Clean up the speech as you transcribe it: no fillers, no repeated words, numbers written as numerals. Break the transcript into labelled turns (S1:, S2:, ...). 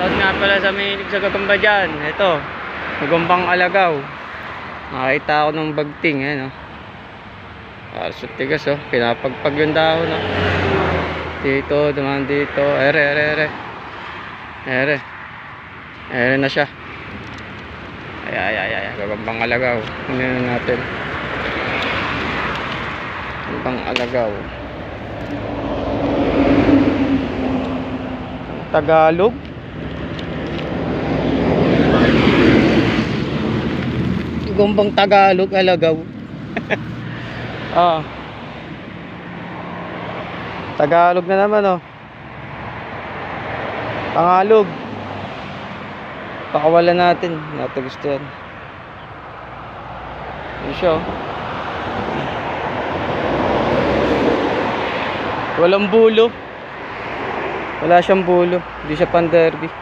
S1: Shoutout nga pala sa may sa gagamba dyan. Ito, Gagambang Alagaw. Nakita ako ng bagting, eh, no? Alas tigas, oh. Pinapagpag yung dahon, no? Dito, dumaan dito. Ere. Ere na siya. Ay. Gagambang Alagaw. Tingnan natin. Gagambang Alagaw. Tagalog. Gagambang Tagalog, Alagaw. Tagalog na naman, oh. Pangalog. Pakawalan natin. Nato gusto yan. Yun siya, oh. Walang bulo. Wala siyang bulo. Hindi siya pan derby.